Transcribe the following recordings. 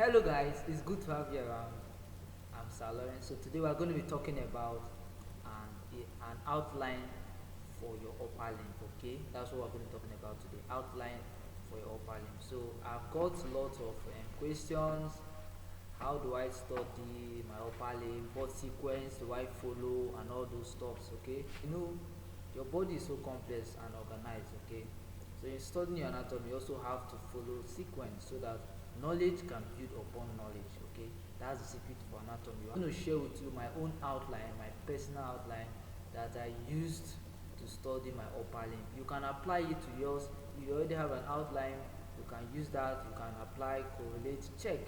Hello guys, it's good to have you around. I'm Sir Lawrence. So today we're going to be talking about an outline for your upper limb. Okay, that's what we're going to be talking about today. Outline for your upper limb. So I've got lots of questions. How do I study my upper limb? What sequence do I follow? And all those stuffs. Okay, your body is so complex and organized. Okay, so in studying your anatomy, you also have to follow sequence so that knowledge can build upon knowledge. Okay, that's the secret for anatomy. I'm going to share with you my own outline, my personal outline that I used to study my upper limb. You can apply it to yours. If you already have an outline, you can use that. You can apply, correlate, check.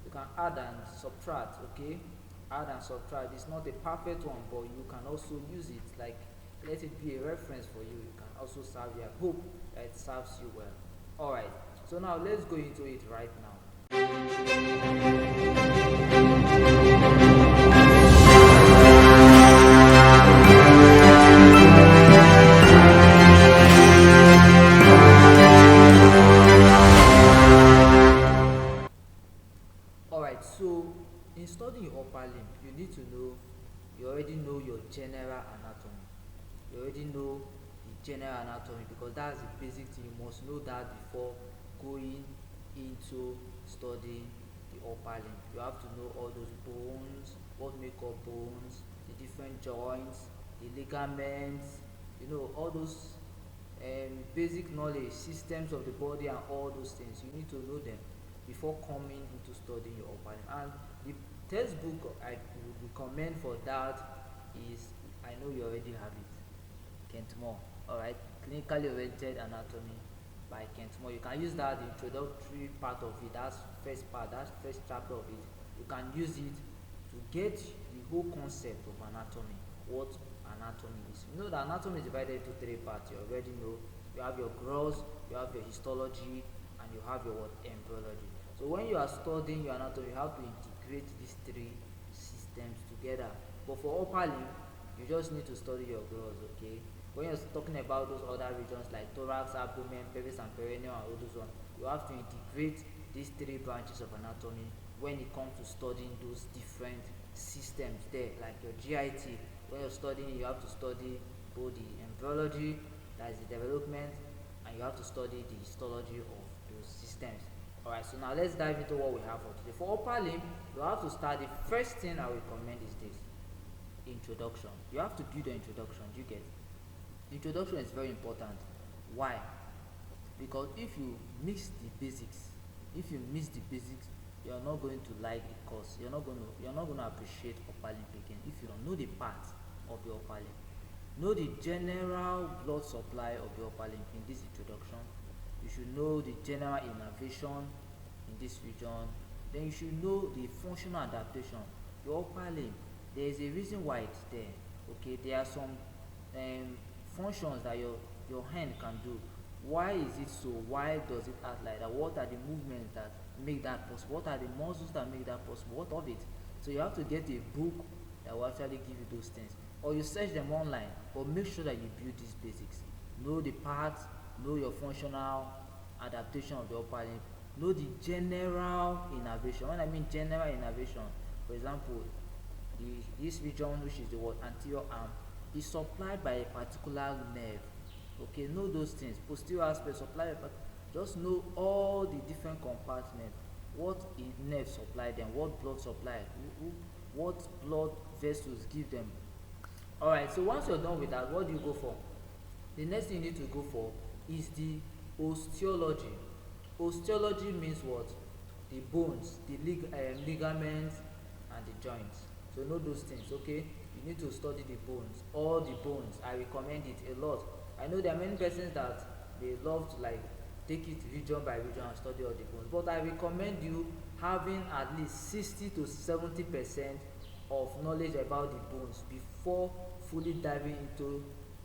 You can add and subtract. Okay, add and subtract. It's not a perfect one, but you can also use it. Like, let it be a reference for you. You can also serve you. I hope that it serves you well. All right, so now let's go into it right now. Alright, so in studying your upper limb, you need to know, you already know your general anatomy. You already know the general anatomy because that's the basic thing. You must know that before going into studying the upper limb. You have to know all those bones, what make up bones, the different joints, the ligaments, all those basic knowledge, systems of the body, and all those things. You need to know them before coming into studying your upper limb. And the textbook I would recommend for that is, I know you already have it, Kent Moore. Alright, clinically oriented anatomy by Kent Moore. You can use that, the introductory part of it, that's first part, that's first chapter of it. You can use it to get the whole concept of anatomy, what anatomy is. You know that anatomy is divided into three parts. You already know. You have your gross, you have your histology, and you have your embryology. So when you are studying your anatomy, you have to integrate these three systems together. But for upper limb, you just need to study your gross. Okay, when you're talking about those other regions like thorax, abdomen, pelvis, and perineum, and all those ones, you have to integrate these three branches of anatomy when it comes to studying those different systems there, like your GIT. When you're studying, you have to study both the embryology, that is the development, and you have to study the histology of those systems. Alright, so now let's dive into what we have for today. For upper limb, you have to start. The first thing I recommend is this: introduction. You have to build an introduction. Do you get? Introduction is very important. Why? Because if you miss the basics, you're not going to like the course. You're not going to appreciate upper limb again if you don't know the parts of the upper limb. Know the general blood supply of the upper limb in this introduction. You should know the general innervation in this region. Then you should know the functional adaptation. Your upper limb, there is a reason why it's there. Okay, there are some functions that your hand can do. Why is it so? Why does it act like that? What are the movements that make that possible? What are the muscles that make that possible? What of it? So you have to get a book that will actually give you those things, or you search them online, but make sure that you build these basics. Know the parts, know your functional adaptation of the upper limb, know the general innervation. When I mean general innervation, for example, this region, which is the word anterior arm, is supplied by a particular nerve. Okay, know those things. Posterior aspect supplied by, just know all the different compartments. What nerve supply them, what blood supply, what blood vessels give them. Alright, so once you're done with that, what do you go for? The next thing you need to go for is the osteology. Osteology means what? The bones, the ligaments, and the joints. So know those things. Okay, you need to study the bones, all the bones. I recommend it a lot. I know there are many persons that they love to like take it region by region and study all the bones, but I recommend you having at least 60 to 70% of knowledge about the bones before fully diving into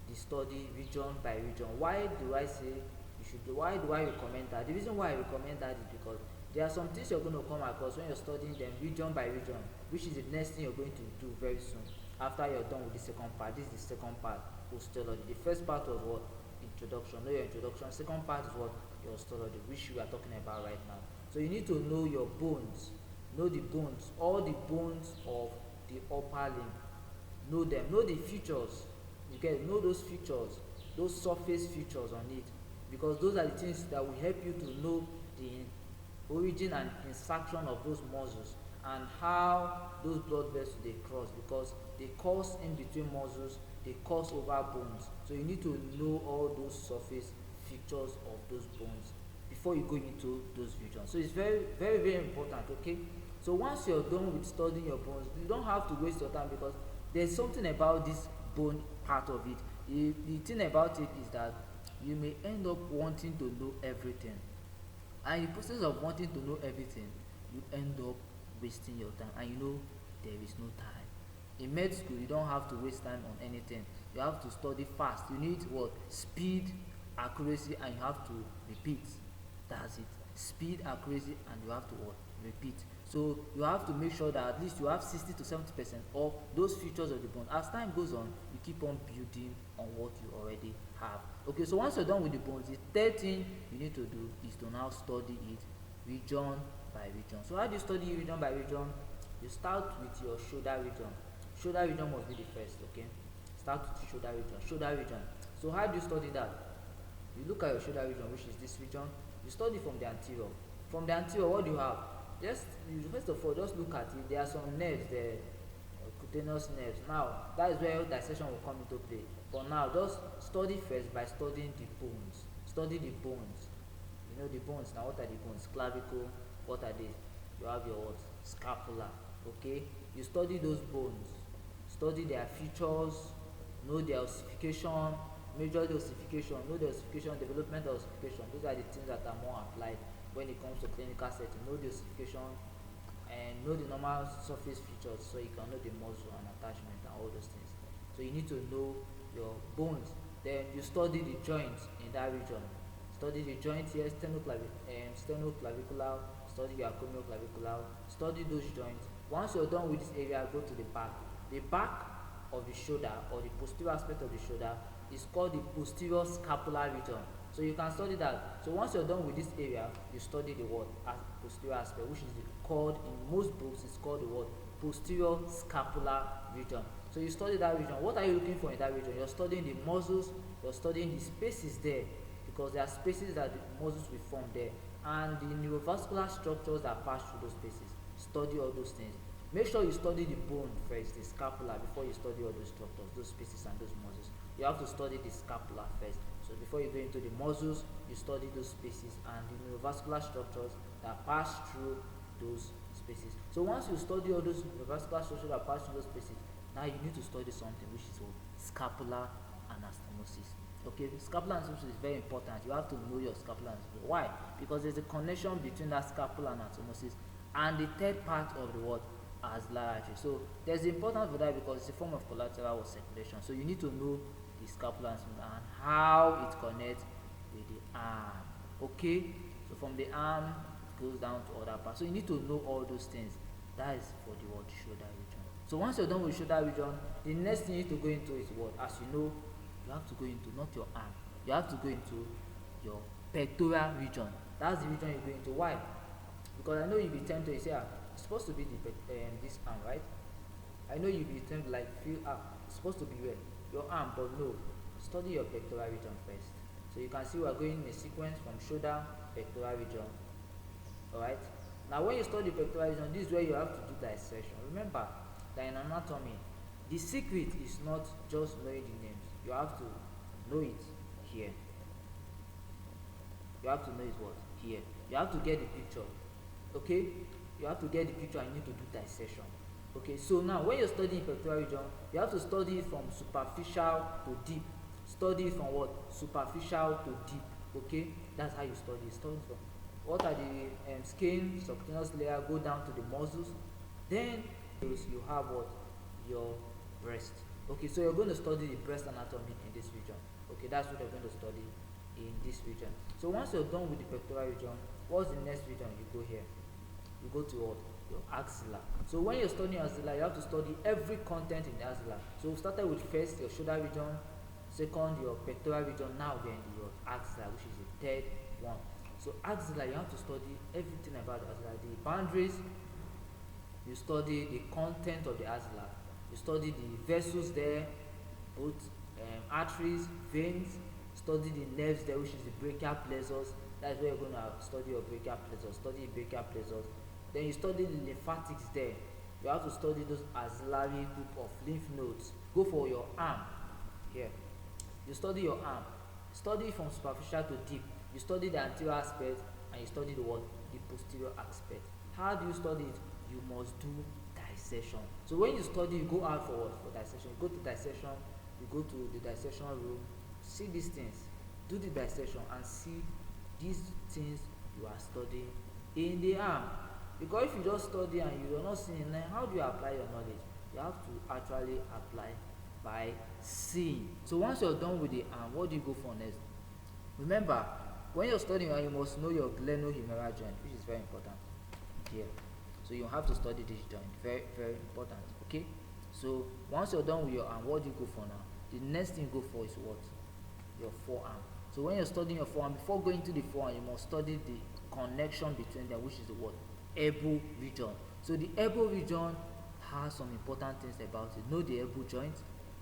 the study region by region. Why do I say you should do? Why do I recommend that? The reason why I recommend that is because there are some things you're going to come across when you're studying them region by region, which is the next thing you're going to do very soon after you're done with the second part. This is the second part, osteology. The first part was what? Introduction. Know your introduction. Second part is what? Your osteology, which we are talking about right now. So you need to know your bones, know the bones, all the bones of the upper limb, know them, know the features, you get, know those features, those surface features on it, because those are the things that will help you to know the origin and insertion of those muscles and how those blood vessels dey cross, because they cross in between muscles, they cross over bones. So you need to know all those surface features of those bones before you go into those regions. So it's very very very important. Okay, so once you're done with studying your bones, you don't have to waste your time, because there's something about this bone part of it. The thing about it is that you may end up wanting to know everything, and in the process of wanting to know everything, you end up wasting your time, and you know there is no time. In med school, you don't have to waste time on anything. You have to study fast. You need what? Speed, accuracy, and you have to repeat. That's it. Speed, accuracy, and you have to what? Repeat. So you have to make sure that at least you have 60 to 70% of those features of the bone. As time goes on, you keep on building on what you already have. Okay, so once you're done with the bones, the third thing you need to do is to now study it region by region. So how do you study region by region? You start with your shoulder region. Shoulder region must be the first. Okay, start with shoulder region. Shoulder region. So how do you study that? You look at your shoulder region, which is this region. You study from the anterior. From the anterior, what do you have? Just first of all, just look at it. There are some nerves there, cutaneous nerves. Now that is where dissection will come into play. But now just study first by studying the bones. Study the bones. You know the bones. Now what are the bones? Clavicle. What are they? You have your what? Scapula. Okay. You study those bones. Study their features. Know their ossification. Measure the ossification. Know the ossification. Development of ossification. Those are the things that are more applied when it comes to clinical setting. Know the ossification and know the normal surface features, so you can know the muscle and attachment and all those things. So you need to know your bones. Then you study the joints in that region. Study the joints here, sternoclavicular, study your acromioclavicular, study those joints. Once you're done with this area, go to the back. The back of the shoulder, or the posterior aspect of the shoulder, is called the posterior scapular region. So you can study that. So once you're done with this area, you study the word posterior aspect, which is called, in most books, it's called the word posterior scapular region. So you study that region. What are you looking for in that region? You're studying the muscles, you're studying the spaces there, because there are spaces that the muscles will form there, and the neurovascular structures that pass through those spaces. Study all those things. Make sure you study the bone first, the scapula, before you study all those structures, those spaces and those muscles. You have to study the scapula first. So before you go into the muscles, you study those spaces and the neurovascular structures that pass through those spaces. So once you study all those neurovascular structures that pass through those spaces, now you need to study something which is called scapular anastomosis. Okay, scapular anastomosis is very important. You have to know your scapular anastomosis. Why? Because there's a connection between that scapular anastomosis and the third part of the word axillary artery. So there's importance for that, because it's a form of collateral circulation. So you need to know the scapular anastomosis and how it connects with the arm. Okay, so from the arm it goes down to other parts. So you need to know all those things. That is for the word shoulder region. So once you're done with shoulder region, the next thing you need to go into is what? As you know, you have to go into not your arm. You have to go into your pectoral region. That's the region you go into. Why? Because I know you'll be tempted. You say, it's supposed to be this arm, right? I know you'll be tempted, like, feel it's supposed to be where? Your arm, but no. Study your pectoral region first. So you can see we're going in a sequence from shoulder, pectoral region. Alright? Now when you study pectoral region, this is where you have to do dissection. Remember that in anatomy, the secret is not just knowing the names. You have to know it here. You have to know it what? Here. You have to get the picture. Okay? You have to get the picture and you need to do dissection. Okay, so now when you're studying pectoral region, you have to study it from superficial to deep. Study it from what? Superficial to deep. Okay, that's how you study. Study from what are the skin, subcutaneous layer, go down to the muscles. Then you have what? Your breast. Okay, so you're going to study the breast anatomy in this region. Okay, that's what you're going to study in this region. So once you're done with the pectoral region, what's the next region? You go here. You go to what? Your axilla. So when you're studying axilla, you have to study every content in the axilla. So we started with first your shoulder region, second your pectoral region, now we're in your axilla, which is the third one. So axilla, you have to study everything about the axilla, the boundaries, you study the content of the axilla, you study the vessels there, both arteries, veins, study the nerves there, which is the brachial plexus. That's where you're going to study your brachial plexus, study brachial plexus. Then you study the lymphatics there. You have to study those axillary group of lymph nodes. Go for your arm here. You study your arm. Study from superficial to deep. You study the anterior aspect and you study the what? The posterior aspect. How do you study it? You must do dissection. So when you study, you go out for what? For dissection. You go to dissection, you go to the dissection room, see these things, do the dissection and see these things you are studying in the arm. Because if you just study and you are not seeing, then how do you apply your knowledge? You have to actually apply by seeing. So once you're done with the arm, what do you go for next? Remember, when you're studying, you must know your glenohumeral joint, which is very important here. So you have to study this joint, very, very important. Okay. So once you're done with your arm, what do you go for now? The next thing you go for is what? Your forearm. So when you're studying your forearm, before going to the forearm, you must study the connection between them, which is the what? Elbow region. So the elbow region has some important things about it. Know the elbow joint,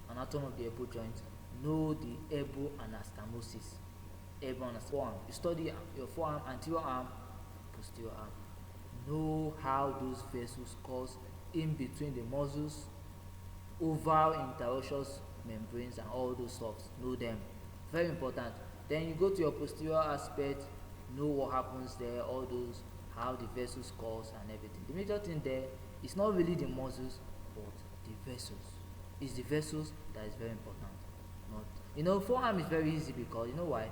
anatomy of the elbow joint. Know the elbow anastomosis. Elbow anastomosis. Forearm. You study your forearm, anterior arm, posterior arm. Know how those vessels cross in between the muscles, oval interosseous membranes and all those stuff. Know them. Very important. Then you go to your posterior aspect, know what happens there, all those, how the vessels cross and everything. The major thing there is not really the muscles, but the vessels. It's the vessels that is very important. Not, forearm is very easy because, you know why?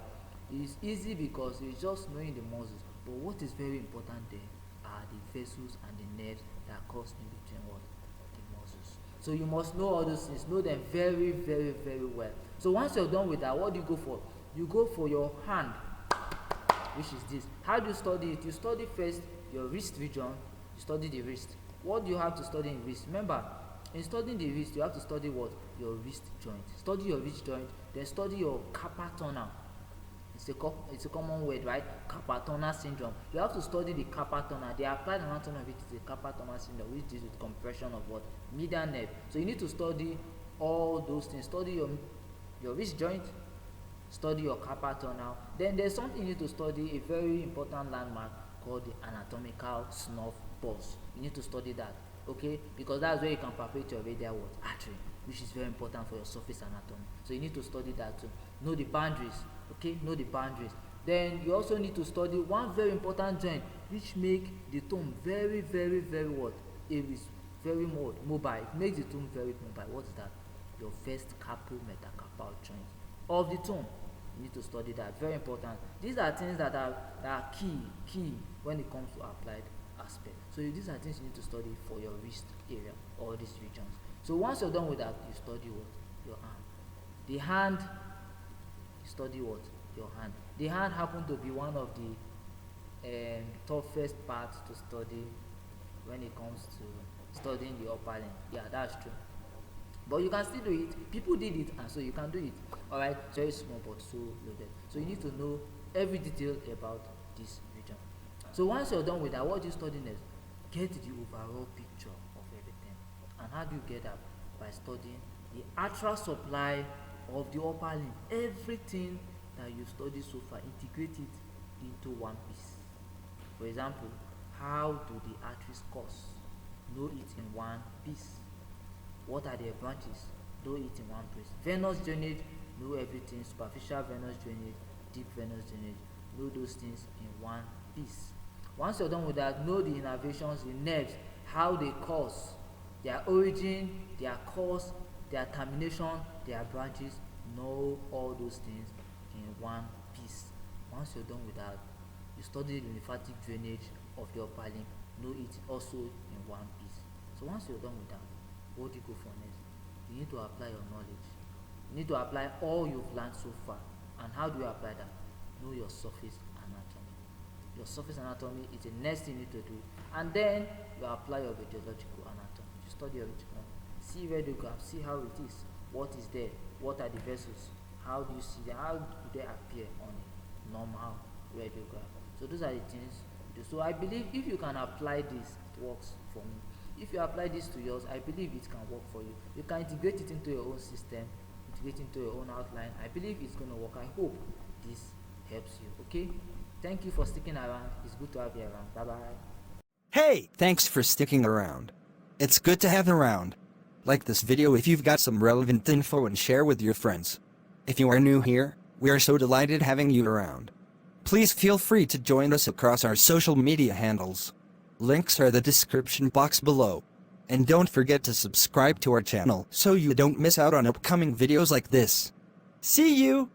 It's easy because it's just knowing the muscles. But what is very important there are the vessels and the nerves that cross in between what? The muscles. So you must know all those things. Know them very, very, very well. So once you're done with that, what do you go for? You go for your hand, which is this. How do you study it? You study first your wrist region. You study the wrist. What do you have to study in wrist? Remember, in studying the wrist, you have to study what? Your wrist joint. Study your wrist joint. Then study your carpal tunnel. It's a common word, right? Carpal tunnel syndrome. You have to study the carpal tunnel. The applied anatomy of it is the carpal tunnel syndrome, which deals with compression of what? Medial nerve. So you need to study all those things. Study your wrist joint. Study your carpal tunnel. Then there's something you need to study, a very important landmark called the anatomical snuff pulse. You need to study that, okay? Because that's where you can palpate your radial artery, which is very important for your surface anatomy. So you need to study that too. Know the boundaries, okay? Know the boundaries. Then you also need to study one very important joint which make the tongue very, very, very what? It is very mobile. It makes the tongue very mobile. What is that? Your first carpal metacarpal joint of the tongue. You need to study that. Very important. These are things that are key when it comes to applied aspect. So these are things you need to study for your wrist area, all these regions. So once you're done with that, you study what? Your arm. The hand, you study what? Your hand. The hand happens to be one of the toughest parts to study when it comes to studying the upper limb. Yeah, that's true. But you can still do it. People did it, and so you can do it. Alright, very small but so loaded. So you need to know every detail about this region. So once you're done with that, what do you study next? Get the overall picture of everything. And how do you get that? By studying the arterial supply of the upper limb. Everything that you study so far, integrate it into one piece. For example, how do the arteries course? Know it in one piece. What are their branches? Know it in one piece. Venous drainage, know everything. Superficial venous drainage, deep venous drainage, know those things in one piece. Once you're done with that, know the innervations, the nerves, how they course, their origin, their course, their termination, their branches. Know all those things in one piece. Once you're done with that, you study the lymphatic drainage of the upper limb. Know it also in one piece. So once you're done with that, what do you go for next? You need to apply your knowledge. You need to apply all you've learned so far. And how do you apply that? Know your surface anatomy. Your surface anatomy is the next thing you need to do. And then you apply your radiological anatomy. You study your radiological anatomy. See radiograph, see how it is. What is there? What are the vessels? How do you see them? How do they appear on a normal radiograph? So those are the things you do. So I believe if you can apply this, it works for me. If you apply this to yours, I believe it can work for you. You can integrate it into your own system, integrate into your own outline. I believe it's going to work. I hope this helps you. Okay, thank you for sticking around. It's good to have you around. Bye bye. Hey, thanks for sticking around. It's good to have you around. Like this video if you've got some relevant info and share with your friends. If you are new here, we are so delighted having you around. Please feel free to join us across our social media handles. Links are in the description box below. And don't forget to subscribe to our channel so you don't miss out on upcoming videos like this. See you!